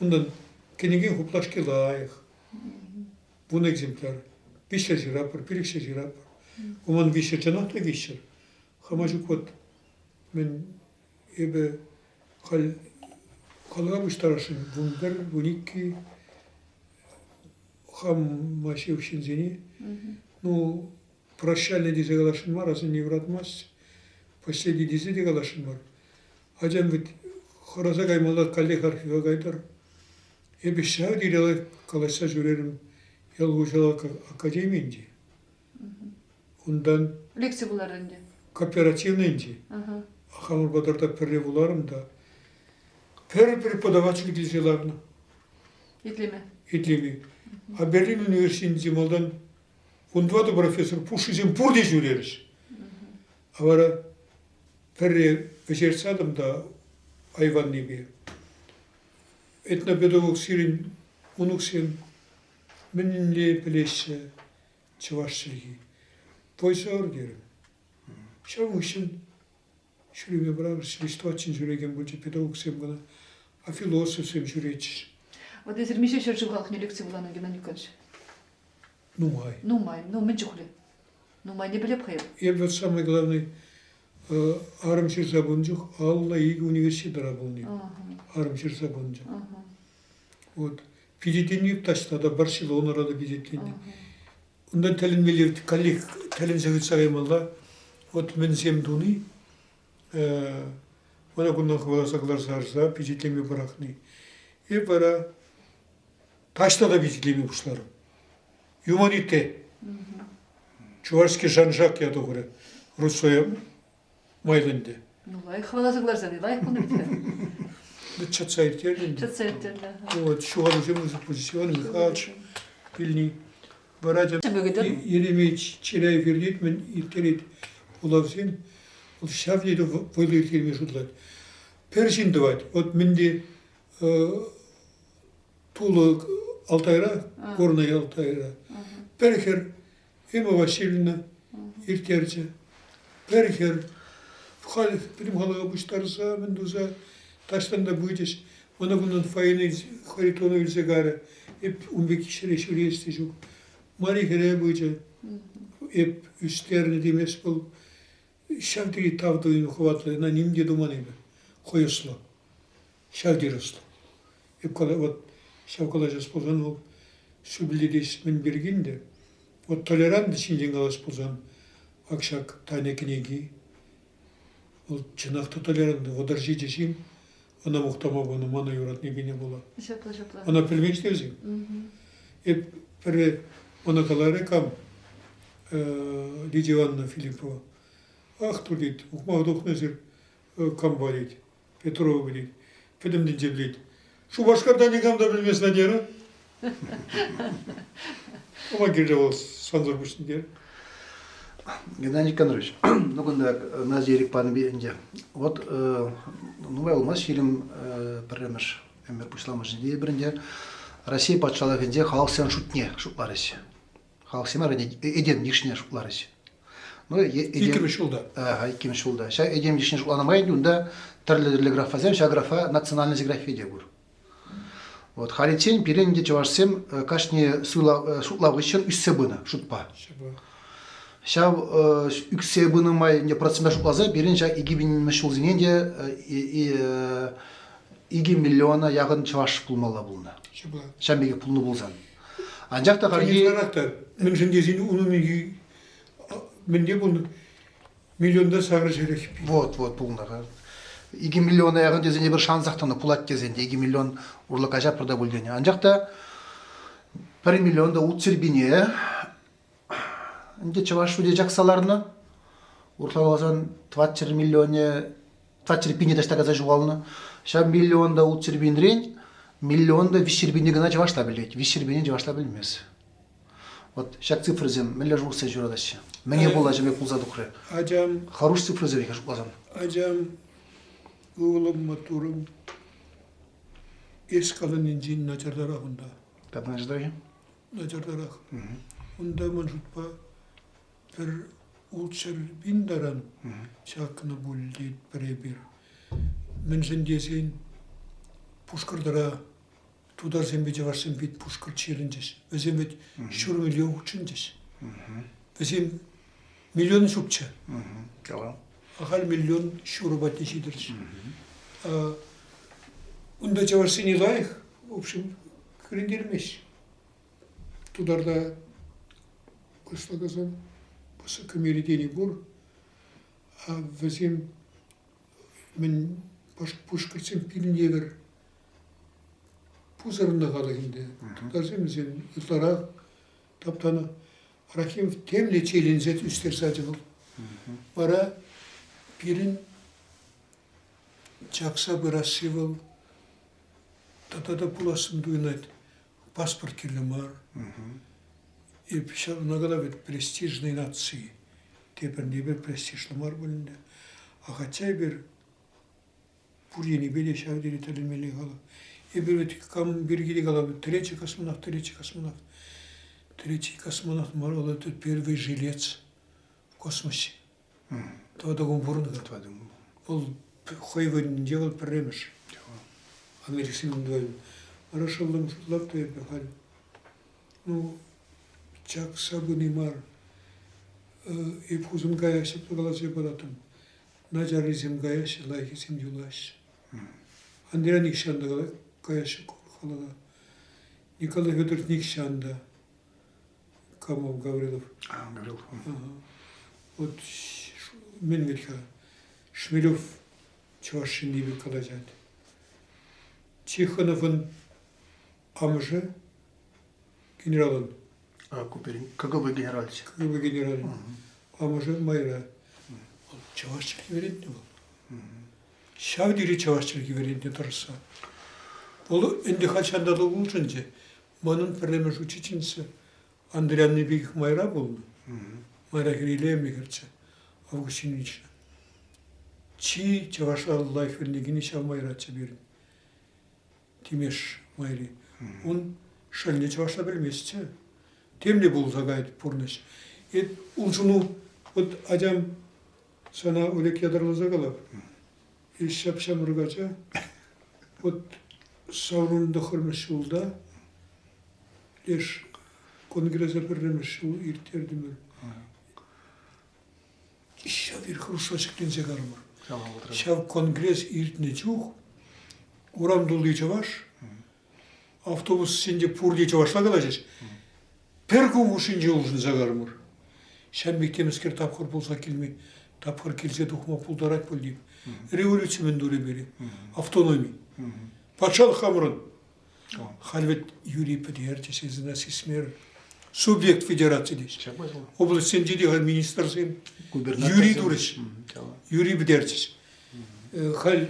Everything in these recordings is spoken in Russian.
Ondan kenegen huplaşke layık. Bun egzemplar. Vişer jirapır, birikşer jirapır. Oman vişer canah da vişer. Hamacık ot. Men ebe kalga buştaraşın. Bunlar buniki хам машевшин зени, ну, прощальный дизе галашин мар, азын невратмас, последний дизе де галашин мар. Аджан вит хораза гаймалда калдек архива гайдар, эбе шау дирелай каласа жүрерім Ялгушалак академиинде. Ондан лекция буларынды. Кооперативнинде. Хамыр бадарда пірре буларым да. Пір преподаватель келселарына. Итлеме. Итлеме. А Берлин университетінде малдан ондвады профессор пушизем пурде жүреріш. Авара пірре вечерсадым да айван небе. Этнопедагог сирин унуксен мінінле білесі чывашшылығы. Пойсауыр дерім. Шау үшін жүреме бірағыр свистуатшын жүреген бөлчі педагог сем ғана, а философ сем жүретші. Вот если мише еще живых не лекции была на Геннадий Николаевич. Ну май. Ну мы чухли. Ну май не были бхаев. И вот самый главный Арымшир Забунжух, Алла и университет работал. Арымшир Забунжух. Вот. Пизитинник таштада Барселона рада пизитинник. Ondan telin milir kallik telin sevit sayımalla. Ot men zemduni. Bana bundan kıvalasaklar sarsa pizitlemi bırakni. Para taşta da pizitlemi kuşlarım. Humanite. Çuvarski Jean-Jacques ya doğru. Russoya Maylinde. Ну лайк хваласаклар сады, лайк bunu bitir. Çatsayır terden. Çatsayır terden. Вот, şu an uzun pozisyon Mihaiç, Pilni. Baracım, Yeremeç, Çiray Verdit, men iptelit olavsın. O şavli de voylu kelime şudlat. Perşin davat. Ot mende Tulu Altayra, Gornay Altayra. Perher, Emma Vasilyevna, İrterce. Perher, benim halaga buştarsa, menduza, taştan da buyacağız. Ona bunun fayını, haritonu ülse gara. Hep 15 kişiyle şuraya isteyecek. Mari hereye buyacağız. Hep üstlerini demes bul. Şavdiri tavdığını kuvatlı, na nimde dumanıydı. Koyuslu. Şavdiri uslu. Hep kadar, şav kalacağız bulsan, o sübüldeyiz men birginde. O tolerant için galas bulsan, akşak tane knegi. O çınakta tolerandı. O darjı ceşim. Ona muhtama bana, mana yurat ne bine bula. Şapla. Ona pilmek isteyecek. Hep pere ona kaları kam. Lidia Ivановна Филиппова. Ах, тут dit, ухмах дохнезер kam балит. Петрова билит. Педем динже билит. Şu başkadan nikam da bilmesine diyor. Ama girdi o sanzırmışsın diyor. Геннадий Никонорович, ну когда на зерик пан бенде, вот ну olmaz film премеш эмер пушламаш диye бренде Россия патшалыгы венде халык сен шутне шутларыш. Халык сен ради эдем дишне шутларыш. Ну İlkimi şulda. Иким шулда. Ша эдем дишне шутланамайды, унда төрле графазем, ша графа национальная география де бур. Вот халитсен пиренде чавашсем кашне шутлагышын үссебына шутпа. Шав үксе бынымай не процентаж шутлаза берен жа 2000 шулзиненде 2 миллиона ягын чаваш пулмала булна. Шамбеге пулны булзан. Анжакта карги мен жиндесин унуми менде bunu milyonda сагыр жерек. Вот пулна. 2 миллиона ягын дезене bir шансактаны пулат дезенде 2 миллион урлык ажап да булдене. Анжакта 1 миллионда утсербине Инде чаваш уде жаксаларны урталазан 24 миллионе 24 пине даштага за жуалны. Ша миллионда утсербинрен, миллионда вишербине гына чавашта билет. Вишербине чавашта билмес. Вот шак цифры зем мелле жулса журадаш. Менге бола жебе пулза дукре. Acam Харуш цифры зем жулазан. Acam oğlum maturum eskalın incin nacardarağında. Пятнадцать ждаю. Nacardarağ. Onda manjutpa per ulçer bindaran şakını buldit birebir. Men sen desin puşkırdıra Тудар зембе варсен бит пушкар челленджес. Өзем бит шур миллион ученджес. Өзем миллион шупча. Tamam. Ахал миллион шуру батишидерс. Унда чаварсы не лайх, в общем, крендермеш. Тударда куслагазан посакамери дени бур, а возим мен пушкарцем пилневер пузырында қалығынды. Тударсем зен ұтлара таптаны Рахим темле челензет үстер сады бұл. Бара пилин чакса бырасы бұл. Тата пуласын дуйнат паспорт келемар. И пишал наголовит престижной нации. Теперь не бер престижлымар бөлінде. А хотя бер пурьени беле шавдери талимели гала. И бер ведь кам бергили гала третий космонавт. Третий космонавт морал это первый жилец в космосе. Тогда он бурнга. Он хойвен делал премеш. Американским двоим. Рашалдам лапта я пехал. Ну, чак сабуни мар. И пхузун гаяси плгалазе балатам. Наджаризим гаяси лайхисим юлаш. Андреа Никшанда гаяси курхалада. Николай Федорович Никшанда. Камов Гаврилов. Гаврилов. Вот Менвельха. Шмелев Чувашин Нибель Калазят. Тихоновын амжы генералын. Куперин. КГБ генералчы. КГБ генералын. Амжы майра. Ол чавашчылық веретіне бол. Шавдері чавашчылық веретіне тұрса. Ол енді қачандалы болжынже. Манын пірлемеш учительница Андреа Небеких майра болны. Майра Кирилея мекерче. Августинична. Чи чавашла лайф вернегіне шав майратча берін. Тимеш майри. Он шальне чавашла білместе. Темле бұл загайд пурнеш. И улжуну вот адям сана олек ядарлы загалап. И шапшам рыгача. Вот саурунда хырмеш улда. Леш конгресса пірремеш ул иртердімір. Шав ир хрушочектен загармар. Шав конгресс иртне чух. Урам дулды чаваш. Автобус сенде пурди чавашла калажеш. Перкум ушинже улжын загармар. Шам мектемескер тапқыр болса келмей. Тапқыр келсе тухма пулдарат бол дейм. Революция мен дөле бері. Автономия. Патшалық хамырын. Хальвет Юрий Петерчи сезина сисмер. Субъект федерации деш. Область сенде министр сен. Юрий Дуреш. Юрий Петерчи. Халь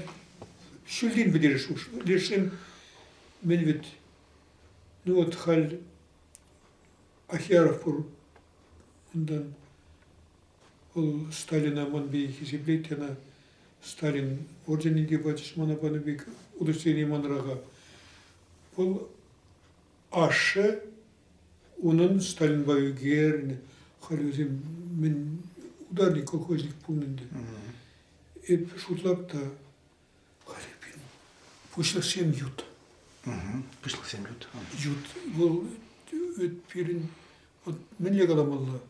Шульдин бедереш уж. Лешем мен вет. Ну вот халь Ахияров пур. Ондан ол Сталина манбейхи зеблейтена. Сталин орден дебатиш манапаныбек удостоверение манрага. Ол ашы onun Stalin bayıgerne halüzüm men udarni kolхозник пулнынды. Еп шутлап та халепин. Пушлах сем ют. Пушлах сем ют. Ют. Ол öt пирин от менле каламалла.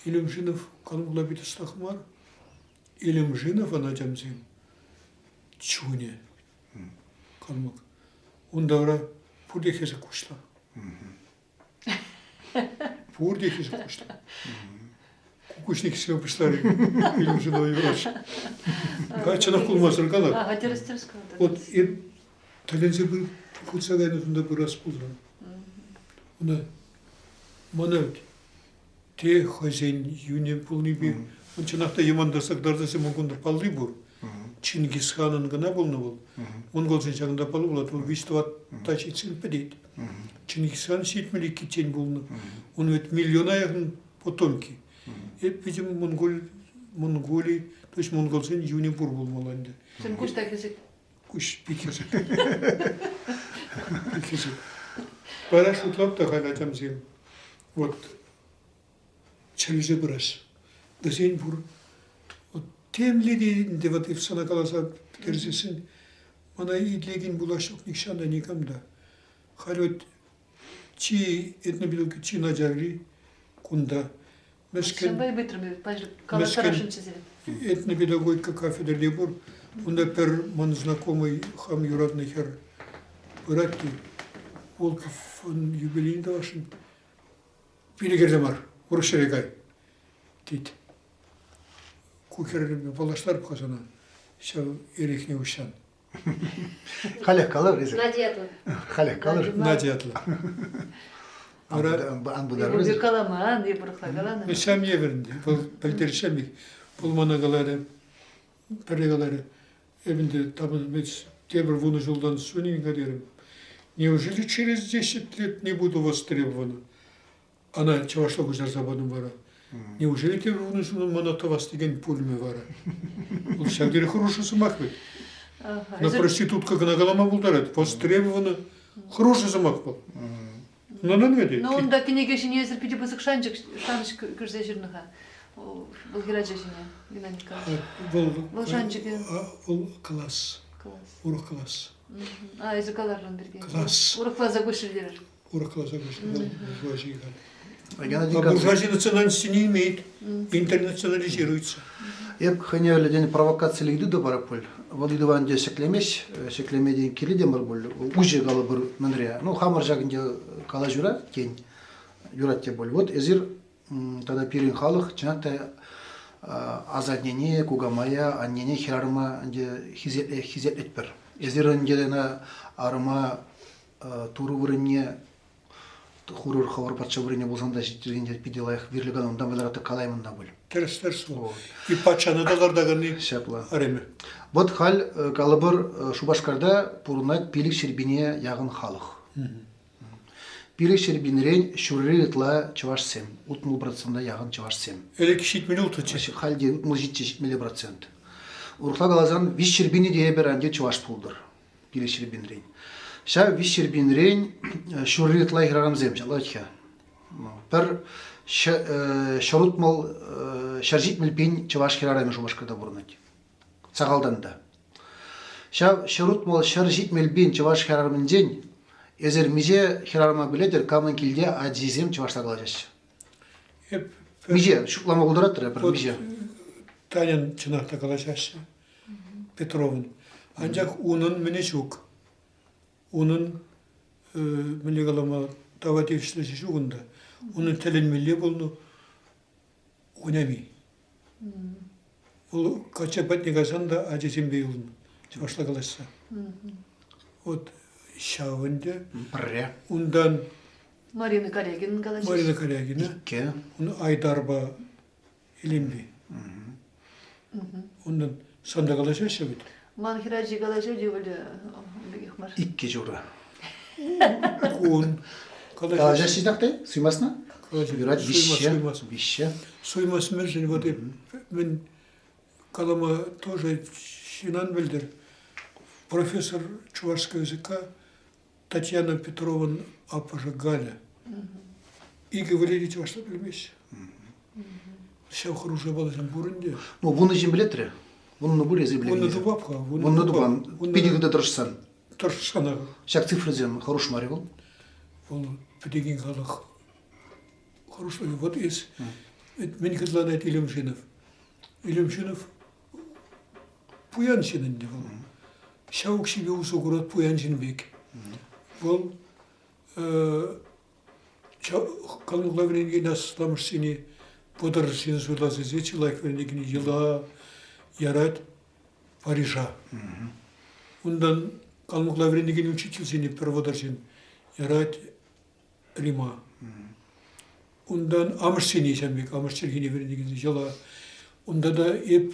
Илимжинов калымла бит стахмар. Илимжинов анажамзем. Чуне. Калмак. Ондавра пурдехезе кушла. Пурдехи запушта. Кукушник себе пошла, или уже на игрош. Качана кулмасыр калар. Ага, терестерского. Вот и талензе был худсагайны тунда был распудран. Она манавт. Те хозяин юне пулни би. Он чанахта ямандасак дардасы могундар палды бур. Чингисханын гына болны бол. Монголжын жағында палы болады. Ол виштуат тачитсин педейт. Чингисхан сетмели китен болны. Он ведь миллиона яғын потомки. Et bizim Mongoli, то есть монголсен юне бур болмаланды. Sen kuş da kesik. Kuş pikesi. Pikesi. Bana şutlap da kaynatам зем. Вот челиже браш. Да сен бур. Вот темли дейінде вот и в сана каласа терзесін. Мана идлеген булашық никшанда никамда. Халют чи этнобилки чи наджагри кунда. Мескен Шамбай битірмі, пажы кала Мескен. тарашын чизелі. этнопедагогика кафедры Лебур. Унда пер мон знакомый хам юратный хер Буратти Волков он юбилейный вашин. Пилигердемар, уршерегай. Тит. Кухер балаштар пхазана. Шав ерехне ушан. Халек калыр езі. Надиятла. Халек калыр. Надятла. Анбудар Бұл езі. каламан, не бұрықла каланы. Сам еверінде, бұл білдершемік. Бұл манагалары, перегалары. Эбінде табын мец тебір вуны жылдан сөнен гадерім. Неужели через 10 лет не буду востребована? Она чавашла гузар забаным вара. Неужели тебір вуны жылдан манатавас деген пульме вара? Бұл шагдері хороший сымақ бет. На проститутка гына галама бұлдарады. Востребована хороший сымақ бұл. Но не ведет. Ну, он да кенеге жіне езір пиде бұзық шанчык күрзе жүрніға. Бұл хираджа жіне, Геннадий Николаевич. Бұл шанчыки. Бұл класс. Класс. Урок класс. Езі каларжан берген. Класс. Урық класса көшірдерір. Урок класса вышел. Буржуазия. Геннадий А Николаевич. буржуазия национальности не имеет. Интернационализируется. Еп хыне леден провокация лигді да барапыл. Вол идыван де шеклемеш, шеклемеден килі де мыр бұл. Уже галы бір мінре. Ну, хамыр жағынде кала жүра, кен. Юрат те бол. Вот эзир тогда пирин халық, чынакта азаднене, кугамая, аннене хирарыма хизет етпір. Эзир өндеріне арыма туру вырынне хурur хавар патша вырыне болсанда житергенде пиделайық берлігін ондан білараты қалаймында бұл. Терс. И пачаны да лардаганы Шапла. ареме. Вот хал калыбыр Шубашкарда пурунат пилик шербине ягын халық. Пилик шербинерен шурри ытла чаваш сем. Утмул процентда ягын чаваш сем. Эле кишит минуты чеш. Халде утмул житчеш милли процент. Урхла галазан виш шербини дие беранде чаваш пулдыр. Пилик шербинерен. Ша виш шербинерен шурри ытла играгам зем. Жалатха. Пер шарутмал шаржитмел пен чаваш хирарами Шубашкарда бурнать. Сағалданда. Шарутмал шаржитмел пен чаваш хирармын день. Эзер миже хирарма билетер камын килде аджизем чавашта қалажаш. Миже шуклама кулдыраттыр, бір миже. Танян чынақта калашашы. Петровын. Анжақ унын міне шук. Унын міне қалама таватевшілесі шуғында. Унын тәленмелі болны ойнами. Ол кача патнегасан да аджизем бейылын. Чавашта қалашса. Вот шауынды. Бірре. Ундан Марина Корягин қалажаш. Марина Корягина. Ке. Оны Айдарба Илимби. Ondan sanda kalacak şey bit. Ман хираджи қалажа жевілі бігіқ мар. Икке журы. Kuğun Қалажаш жидақтай, суймасына? Юрат вище. Суймас. Вище. Суймас мержин вот мен kalama тоже шинан bildir. Профессор чувашского языка Татьяна Петровна Апажа Галя. И говорили чувашта білмеш. Все хорошее было там бурунде. Ну, вуны жем білетірі. Вуны бұл езі білемейді. Вуны дубапха. Вуны дубан. Педигінде тұрышсан. Торшана. Шак цифры зем, хорош мари бұл. Он педагин халах. Хорошо. Вот из мен кадланает Илюмшинов. Илюмшинов Пуяншинен де был. Шаук себе усугурат Пуяншинбек. Был Kalmukla verengi nasılamış seni Podarışın sudası zeyçilayk verengi yıla yarat Парижа. Ondan Kalmukla verengi учитель seni pervodarışın yarat Рима. Ondan Amr seni şembek Amr çirgini verengi yıla. Onda da hep